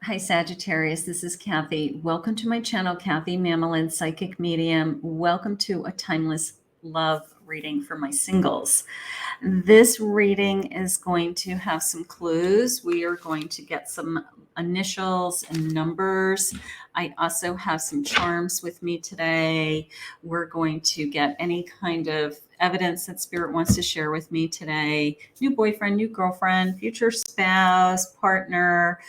Hi, Sagittarius. This is Kathy. Welcome to my channel, Kathy Mamolen, Psychic Medium. Welcome to a timeless love reading for my singles. This reading is going to have some clues. We are going to get some initials and numbers. I also have some charms with me today. We're going to get any kind of evidence that Spirit wants to share with me today. New boyfriend, new girlfriend, future spouse, partner.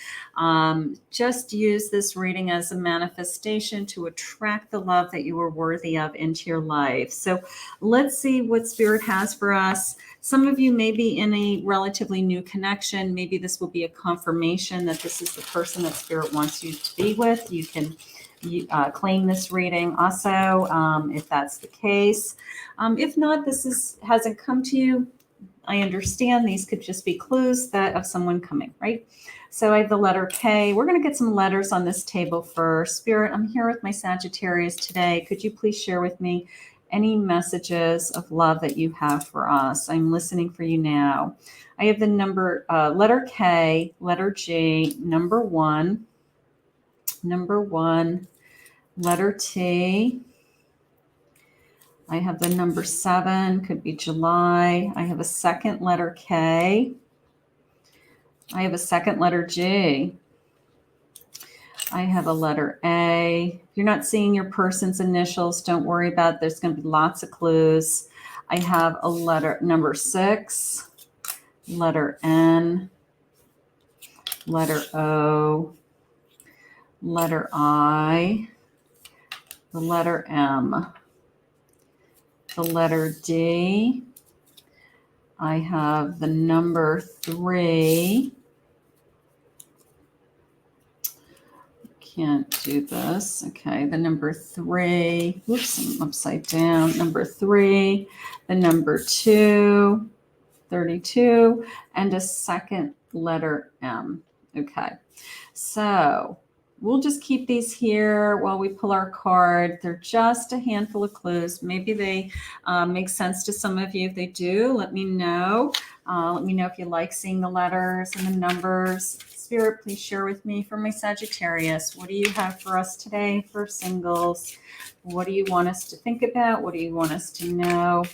Just use this reading as a manifestation to attract the love that you are worthy of into your life. So let's see what Spirit has for us. Some of you may be in a relatively new connection. Maybe this will be a confirmation that this is the person that Spirit wants you to be with. You can claim this reading also, if that's the case. If not, hasn't come to you. I understand these could just be clues that of someone coming, right? So I have the letter K. We're going to get some letters on this table first. Spirit, I'm here with my Sagittarius today. Could you please share with me any messages of love that you have for us? I'm listening for you now. I have the letter K, letter G, number one, letter T. I have the number 7, could be July. I have a second letter K. I have a second letter G. I have a letter A. If you're not seeing your person's initials, don't worry about it. There's going to be lots of clues. I have a letter number 6, letter N, letter O, letter I, the letter M, the letter D. I have the number 3. Can't do this. Okay, the number 3. Whoops, I'm upside down. Number 3, the number 2, 32, and a second letter M. Okay, so we'll just keep these here while we pull our card. They're just a handful of clues. Maybe they make sense to some of you. If they do, let me know. Let me know if you like seeing the letters and the numbers. Spirit, please share with me for my Sagittarius. What do you have for us today for singles? What do you want us to think about? What do you want us to know?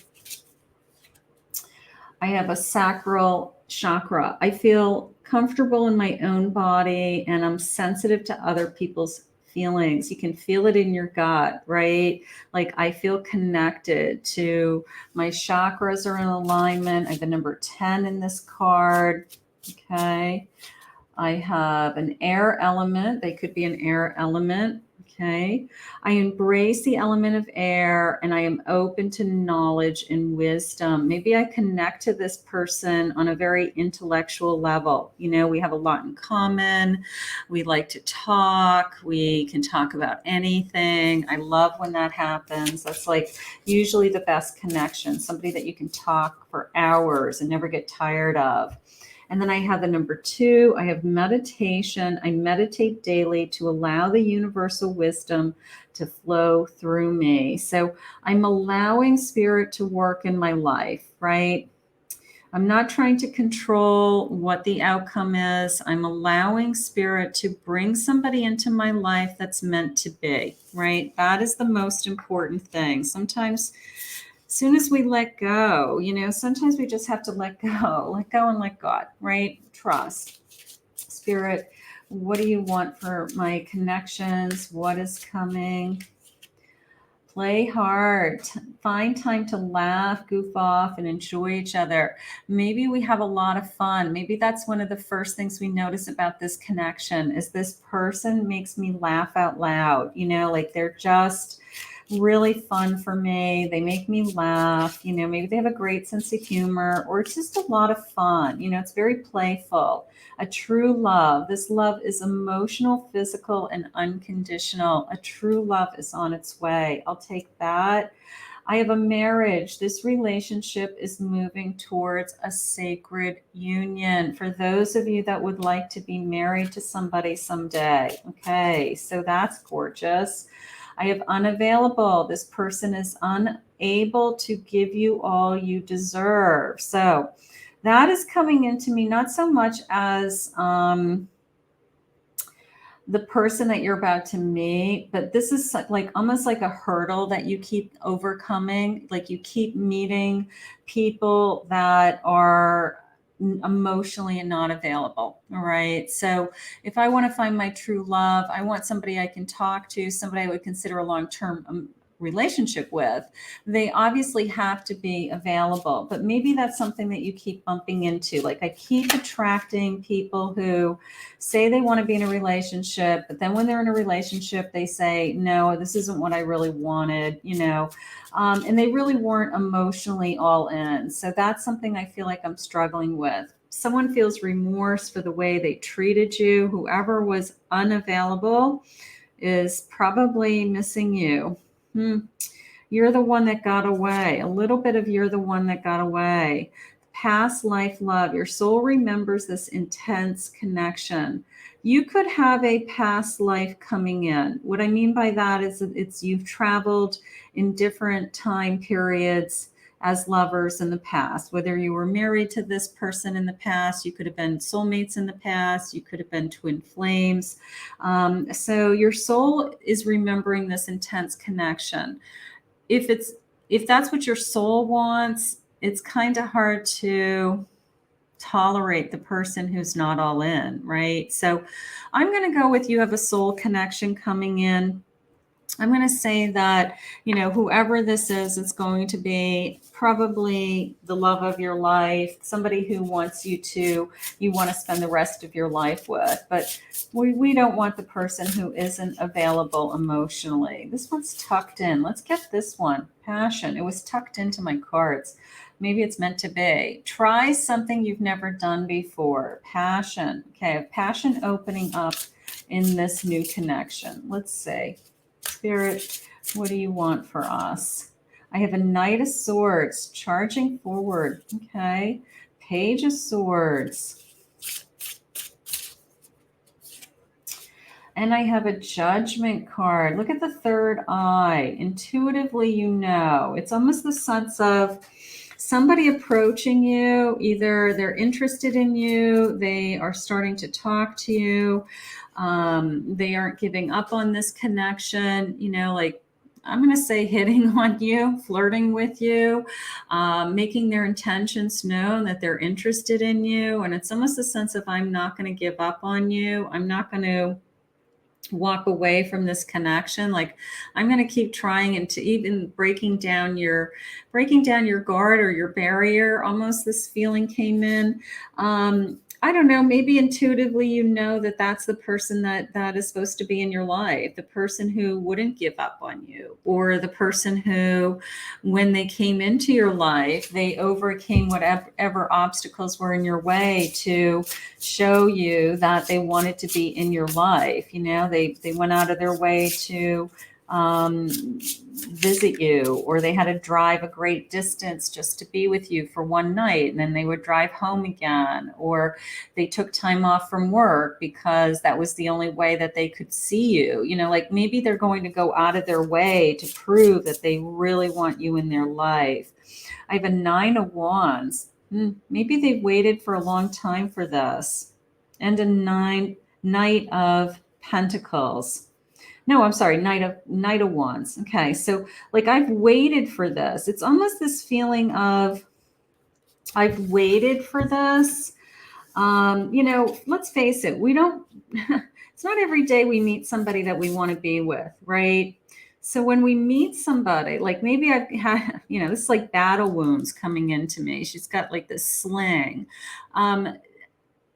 I have a sacral chakra. I feel comfortable in my own body and I'm sensitive to other people's feelings. You can feel it in your gut, right? Like I feel connected to my chakras are in alignment. I have the number 10 in this card. Okay. I have an air element. They could be an air element. Okay. I embrace the element of air and I am open to knowledge and wisdom. Maybe I connect to this person on a very intellectual level. You know, we have a lot in common. We like to talk. We can talk about anything. I love when that happens. That's like usually the best connection. Somebody that you can talk for hours and never get tired of. And then I have the number 2. I have meditation. I meditate daily to allow the universal wisdom to flow through me. So I'm allowing Spirit to work in my life, right? I'm not trying to control what the outcome is. I'm allowing Spirit to bring somebody into my life that's meant to be, right? That is the most important thing. Sometimes as soon as we let go, you know, sometimes we just have to let go and let God, right? Trust. Spirit, what do you want for my connections? What is coming? Play hard. Find time to laugh, goof off, and enjoy each other. Maybe we have a lot of fun. Maybe that's one of the first things we notice about this connection is this person makes me laugh out loud. You know, like they're just really fun for me. They make me laugh. You know, maybe they have a great sense of humor or it's just a lot of fun. You know, it's very playful. A true love. This love is emotional, physical, and unconditional. A true love is on its way. I'll take that. I have a marriage. This relationship is moving towards a sacred union. For those of you that would like to be married to somebody someday. Okay, so that's gorgeous. I have unavailable. This person is unable to give you all you deserve. So that is coming into me, not so much as the person that you're about to meet, but this is like almost like a hurdle that you keep overcoming. Like you keep meeting people that are emotionally and not available. All right. So if I want to find my true love, I want somebody I can talk to, somebody I would consider a long-term relationship with. They obviously have to be available, but maybe that's something that you keep bumping into. Like I keep attracting people who say they want to be in a relationship, but then when they're in a relationship, they say, no, this isn't what I really wanted, and they really weren't emotionally all in. So that's something I feel like I'm struggling with. Someone feels remorse for the way they treated you. Whoever was unavailable is probably missing you. You're the one that got away. A little bit of you're the one that got away. Past life love. Your soul remembers this intense connection. You could have a past life coming in. What I mean by that is that it's you've traveled in different time periods as lovers in the past. Whether you were married to this person in the past, you could have been soulmates in the past, you could have been twin flames. So your soul is remembering this intense connection. If that's what your soul wants, it's kind of hard to tolerate the person who's not all in, right? So I'm going to go with you have a soul connection coming in. I'm going to say that, whoever this is, it's going to be probably the love of your life, somebody who you want to spend the rest of your life with. But we don't want the person who isn't available emotionally. This one's tucked in. Let's get this one. Passion. It was tucked into my cards. Maybe it's meant to be. Try something you've never done before. Passion. Okay, passion opening up in this new connection. Let's see. Spirit, what do you want for us? I have a Knight of Swords charging forward. Okay. Page of Swords. And I have a Judgment card. Look at the third eye. Intuitively, it's almost the sense of somebody approaching you. Either they're interested in you, they are starting to talk to you. They aren't giving up on this connection, like I'm going to say hitting on you, flirting with you, making their intentions known that they're interested in you. And it's almost a sense of I'm not going to give up on you. I'm not going to walk away from this connection. Like I'm going to keep trying, and to even breaking down your guard or your barrier. Almost this feeling came in. I don't know, maybe intuitively, that that's the person that is supposed to be in your life, the person who wouldn't give up on you, or the person who, when they came into your life, they overcame whatever obstacles were in your way to show you that they wanted to be in your life. They went out of their way to visit you, or they had to drive a great distance just to be with you for one night, and then they would drive home again, or they took time off from work because that was the only way that they could see you. Like maybe they're going to go out of their way to prove that they really want you in their life. I have a Nine of Wands. Maybe they've waited for a long time for this. And a Knight of Pentacles. No, I'm sorry, Knight of Wands. Okay, so like I've waited for this. It's almost this feeling of I've waited for this. Let's face it, we don't, it's not every day we meet somebody that we want to be with, right? So when we meet somebody, like maybe I've had, this is like battle wounds coming into me. She's got like this sling.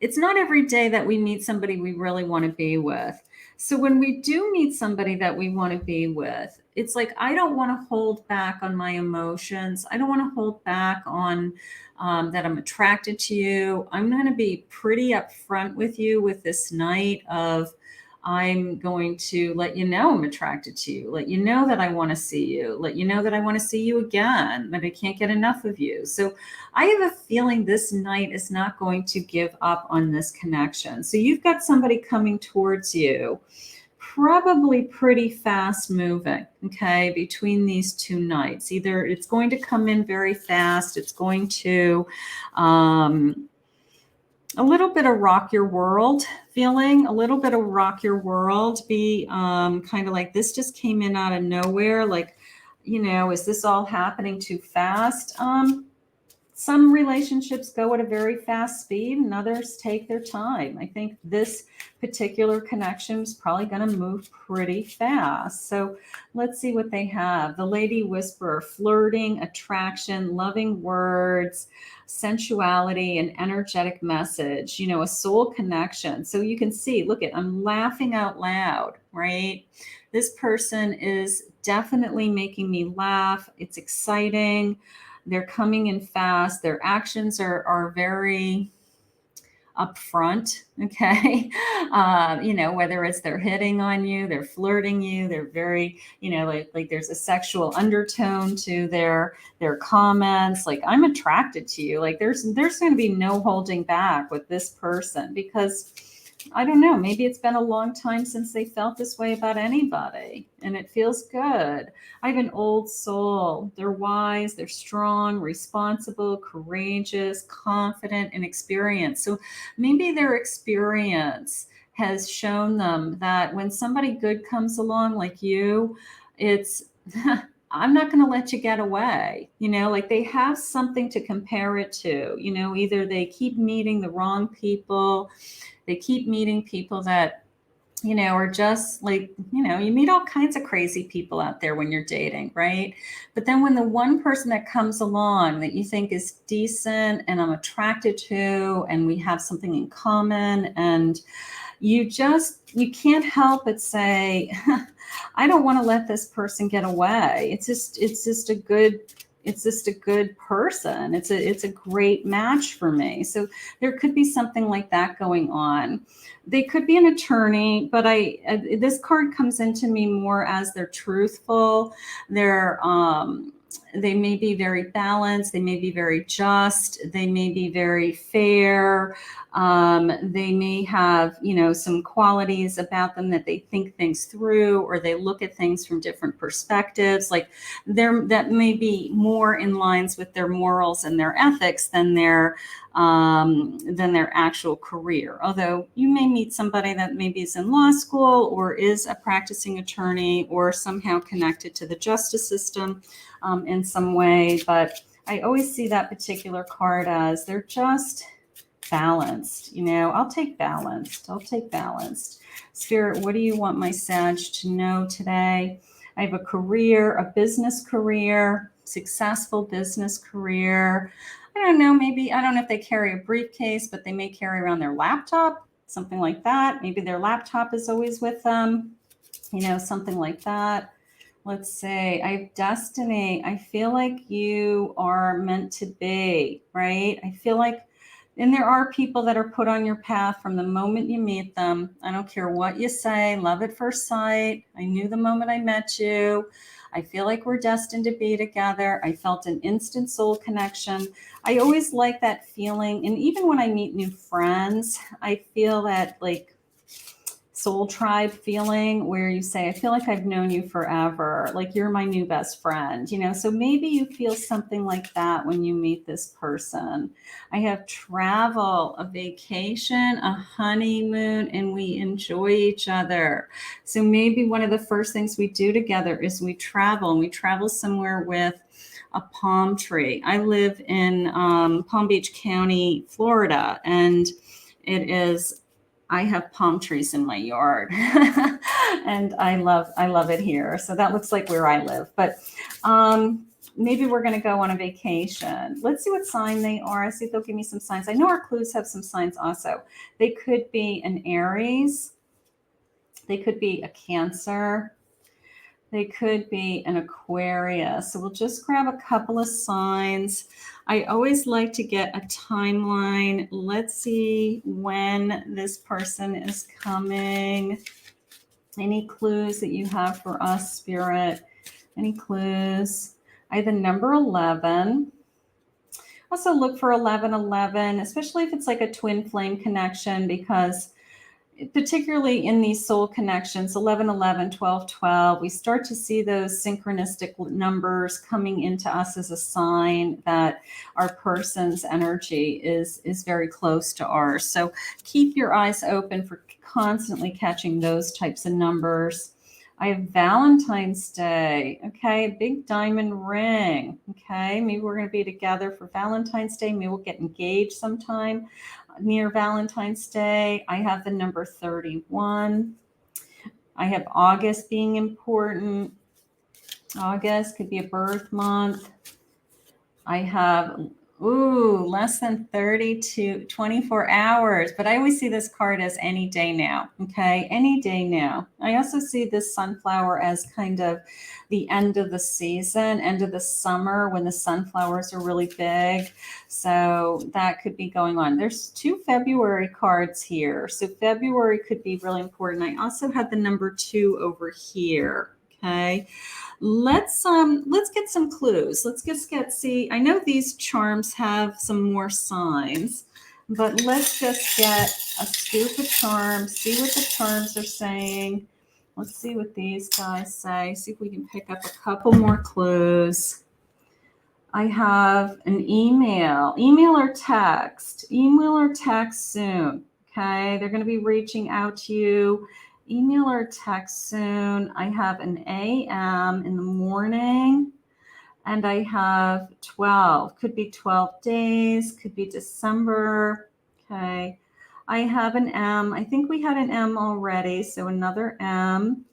It's not every day that we meet somebody we really want to be with. So when we do meet somebody that we want to be with, it's like, I don't want to hold back on my emotions. I don't want to hold back on that I'm attracted to you. I'm going to be pretty upfront with you with this night of, I'm going to let you know I'm attracted to you, let you know that I want to see you, let you know that I want to see you again, that I can't get enough of you. So I have a feeling this night is not going to give up on this connection. So you've got somebody coming towards you, probably pretty fast moving, okay, between these two nights. Either it's going to come in very fast, it's going to, a little bit of rock your world feeling, a little bit of rock your world, be kind of like this just came in out of nowhere. Like, is this all happening too fast? Some relationships go at a very fast speed and others take their time. I think this particular connection is probably going to move pretty fast. So let's see what they have. The Lady Whisperer, flirting, attraction, loving words, sensuality, an energetic message, a soul connection. So you can see, look at, I'm laughing out loud, right? This person is definitely making me laugh. It's exciting. They're coming in fast. Their actions are very upfront. Okay. Whether it's they're hitting on you, they're flirting you, they're very, like there's a sexual undertone to their comments. Like, I'm attracted to you. Like there's going to be no holding back with this person, because I don't know, maybe it's been a long time since they felt this way about anybody, and it feels good. I have an old soul. They're wise, they're strong, responsible, courageous, confident, and experienced. So maybe their experience has shown them that when somebody good comes along like you, it's I'm not going to let you get away. Like they have something to compare it to. Either they keep meeting the wrong people, they keep meeting people that, are just like, you meet all kinds of crazy people out there when you're dating, right? But then when the one person that comes along that you think is decent and I'm attracted to, and we have something in common, and you can't help but say, I don't want to let this person get away. It's just a good person. It's a great match for me. So there could be something like that going on. They could be an attorney, but this card comes into me more as they're truthful. They may be very balanced. They may be very just. They may be very fair. They may have, some qualities about them that they think things through, or they look at things from different perspectives. Like that may be more in lines with their morals and their ethics than their actual career. Although you may meet somebody that maybe is in law school or is a practicing attorney or somehow connected to the justice system in some way. But I always see that particular card as they're just balanced. I'll take balanced. Spirit, what do you want my Sag to know today? I have a career, a business career, successful business career. I don't know, I don't know if they carry a briefcase, but they may carry around their laptop, something like that. Maybe their laptop is always with them, something like that. Let's say I have destiny. I feel like you are meant to be, right? I feel like, and there are people that are put on your path from the moment you meet them. I don't care what you say, love at first sight. I knew the moment I met you. I feel like we're destined to be together. I felt an instant soul connection. I always like that feeling. And even when I meet new friends, I feel that like soul tribe feeling where you say, I feel like I've known you forever. Like you're my new best friend, so maybe you feel something like that when you meet this person. I have travel, a vacation, a honeymoon, and we enjoy each other. So maybe one of the first things we do together is we travel, and we travel somewhere with a palm tree. I live in Palm Beach County, Florida, and I have palm trees in my yard and I love it here. So that looks like where I live, but maybe we're going to go on a vacation. Let's see what sign they are. I see if they'll give me some signs. I know our clues have some signs also. They could be an Aries. They could be a Cancer. They could be an Aquarius. So we'll just grab a couple of signs. I always like to get a timeline. Let's see when this person is coming. Any clues that you have for us, Spirit? Any clues? I have the number 11. Also look for 1111, especially if it's like a twin flame connection, because particularly in these soul connections, 1111, 1212, we start to see those synchronistic numbers coming into us as a sign that our person's energy is very close to ours. So keep your eyes open for constantly catching those types of numbers. I have Valentine's Day. Okay, a big diamond ring. Okay, maybe we're going to be together for Valentine's Day. Maybe we'll get engaged sometime near Valentine's Day. I have the number 31. I have August being important. August could be a birth month. I have, less than 30 to 24 hours. But I always see this card as any day now. Okay, any day now. I also see this sunflower as kind of the end of the season, end of the summer when the sunflowers are really big. So that could be going on. There's 2 February cards here. So February could be really important. I also had the number 2 over here. Okay. Let's get some clues. Let's just see. I know these charms have some more signs, but let's just get a scoop of charms, see what the charms are saying. Let's see what these guys say. See if we can pick up a couple more clues. I have an email or text soon. Okay. They're going to be reaching out to you. Email or text soon. I have an AM in the morning, and I have 12. Could be 12 days, could be December. Okay. I have an M. I think we had an M already, so another M.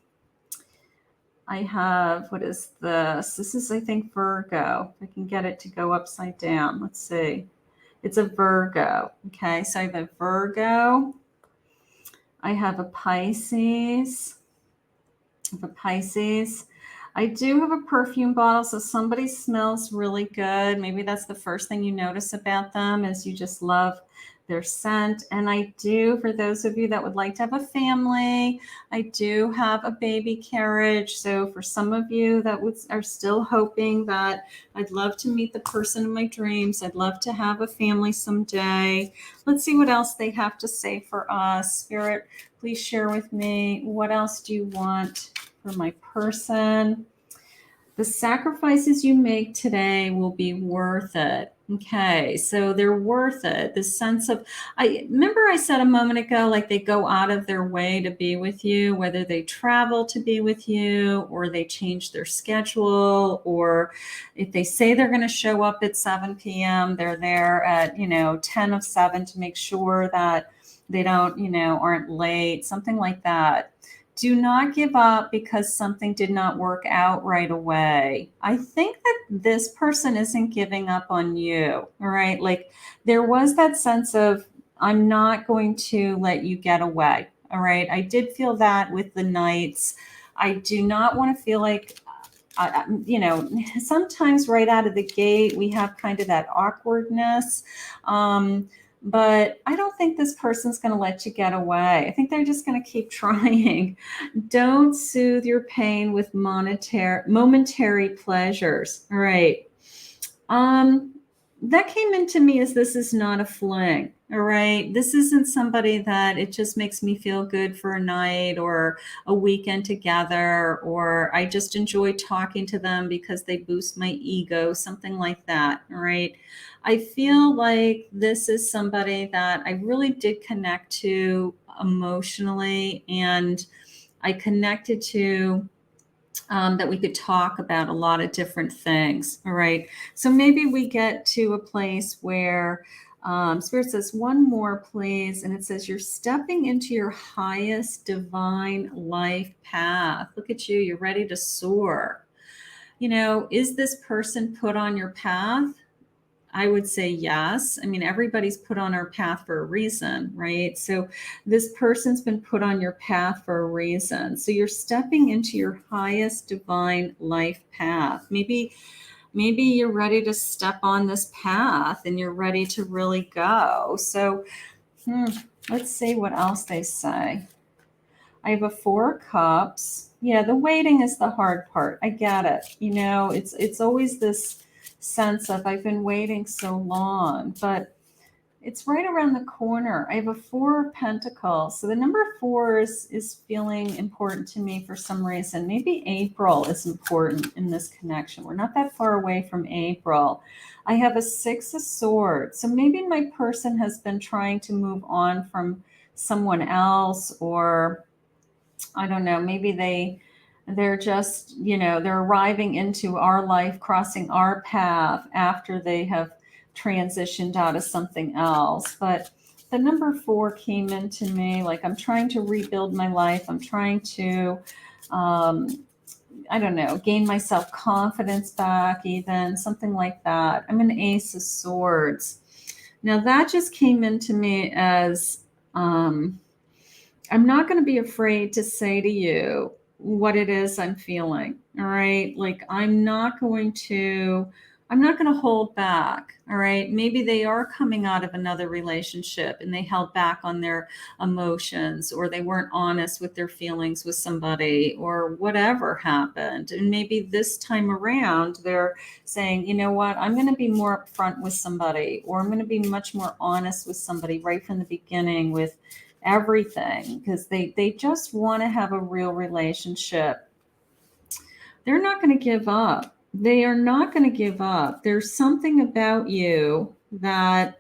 I have, what is this? This is, I think, Virgo. If I can get it to go upside down. Let's see. It's a Virgo. Okay, so I have a Virgo. I have a Pisces. I do have a perfume bottle, so somebody smells really good. Maybe that's the first thing you notice about them is you just love their scent. And I do, for those of you that would like to have a family, I do have a baby carriage. So for some of you that are still hoping that I'd love to meet the person of my dreams, I'd love to have a family someday. Let's see what else they have to say for us. Spirit, please share with me. What else do you want for my person? The sacrifices you make today will be worth it. Okay, so they're worth it. The sense of, I remember I said a moment ago, like they go out of their way to be with you, whether they travel to be with you or they change their schedule, or if they say they're going to show up at 7 p.m., they're there at, 10 of 7 to make sure that they don't, aren't late, something like that. Do not give up because something did not work out right away. I think that this person isn't giving up on you, all right? Like there was that sense of, I'm not going to let you get away, all right? I did feel that with the Knights. I do not want to feel like, sometimes right out of the gate, we have kind of that awkwardness. But I don't think this person's going to let you get away. I think they're just going to keep trying. Don't soothe your pain with momentary pleasures. All right. That came into me as this is not a fling. All right. This isn't somebody that it just makes me feel good for a night or a weekend together, or I just enjoy talking to them because they boost my ego, something like that. All right. I feel like this is somebody that I really did connect to emotionally, and I connected to that we could talk about a lot of different things. All right. So maybe we get to a place where Spirit says, one more, please. And it says, you're stepping into your highest divine life path. Look at you. You're ready to soar. Is this person put on your path? I would say yes. I mean, everybody's put on our path for a reason, right? So this person's been put on your path for a reason. So you're stepping into your highest divine life path. Maybe you're ready to step on this path and you're ready to really go. So let's see what else they say. I have a 4 cups. Yeah, the waiting is the hard part. I get it. It's always this sense of I've been waiting so long, but It's right around the corner. I have a 4 of Pentacles. So the number 4 is feeling important to me for some reason. Maybe April is important in this connection. We're not that far away from April. I have a 6 of Swords. So maybe my person has been trying to move on from someone else, or I don't know, maybe they're just, they're arriving into our life, crossing our path after they have transitioned out of something else. But the number 4 came into me like I'm trying to rebuild my life. I'm trying to, I don't know, gain my self-confidence back, even something like that. I'm an Ace of Swords. Now that just came into me as, I'm not going to be afraid to say to you what it is I'm feeling. All right. Like I'm not going to hold back. All right. Maybe they are coming out of another relationship and they held back on their emotions, or they weren't honest with their feelings with somebody, or whatever happened. And maybe this time around, they're saying, you know what, I'm going to be more upfront with somebody, or I'm going to be much more honest with somebody right from the beginning with everything, because they just want to have a real relationship. They're not going to give up. They are not going to give up. There's something about you that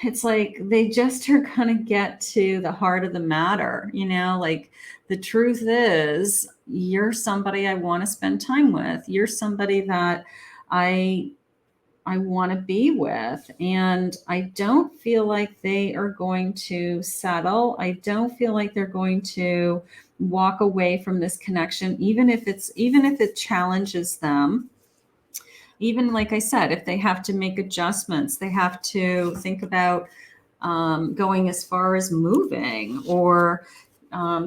it's like they just are going to get to the heart of the matter. Like the truth is, you're somebody I want to spend time with. You're somebody that I want to be with. And I don't feel like they are going to settle. I don't feel like they're going to walk away from this connection, even if it challenges them. Even like I said, if they have to make adjustments, they have to think about going as far as moving, or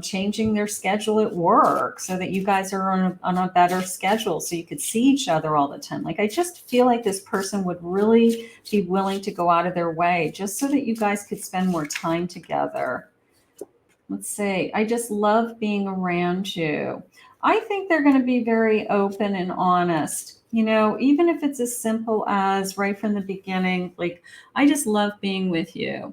changing their schedule at work so that you guys are on a better schedule so you could see each other all the time. Like I just feel like this person would really be willing to go out of their way just so that you guys could spend more time together. Let's see. I just love being around you. I think they're going to be very open and honest. Even if it's as simple as right from the beginning, like, I just love being with you,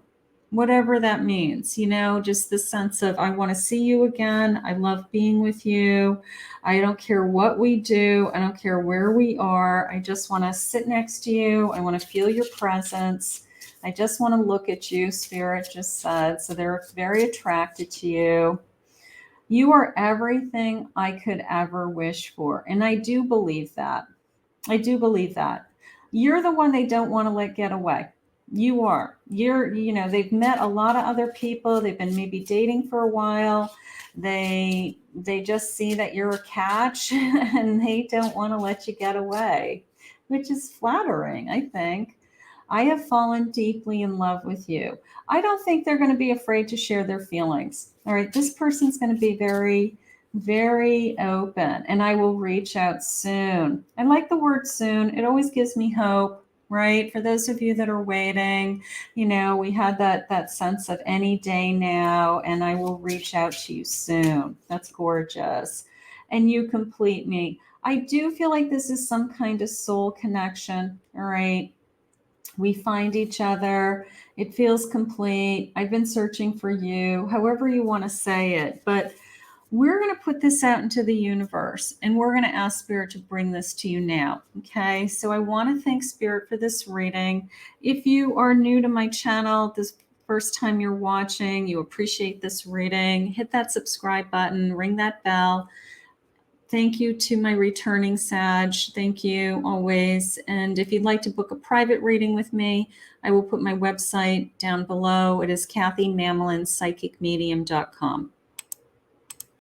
whatever that means, just the sense of, I want to see you again. I love being with you. I don't care what we do. I don't care where we are. I just want to sit next to you. I want to feel your presence. I just want to look at you, Spirit just said. So they're very attracted to you. You are everything I could ever wish for. And I do believe that. I do believe that. You're the one they don't want to let get away. You are. They've met a lot of other people. They've been maybe dating for a while. They just see that you're a catch and they don't want to let you get away, which is flattering, I think. I have fallen deeply in love with you. I don't think they're going to be afraid to share their feelings. All right. This person's going to be very, very open, and I will reach out soon. I like the word soon. It always gives me hope, right? For those of you that are waiting, we had that sense of any day now, and I will reach out to you soon. That's gorgeous. And you complete me. I do feel like this is some kind of soul connection. All right. We find each other. It feels complete. I've been searching for you, however you want to say it. But we're going to put this out into the universe, and we're going to ask Spirit to bring this to you now. Okay. So I want to thank Spirit for this reading. If you are new to my channel, this first time you're watching, you appreciate this reading, hit that subscribe button, ring that bell. Thank you to my returning Sag. Thank you always. And if you'd like to book a private reading with me, I will put my website down below. It is KathyMamolenPsychicMedium.com.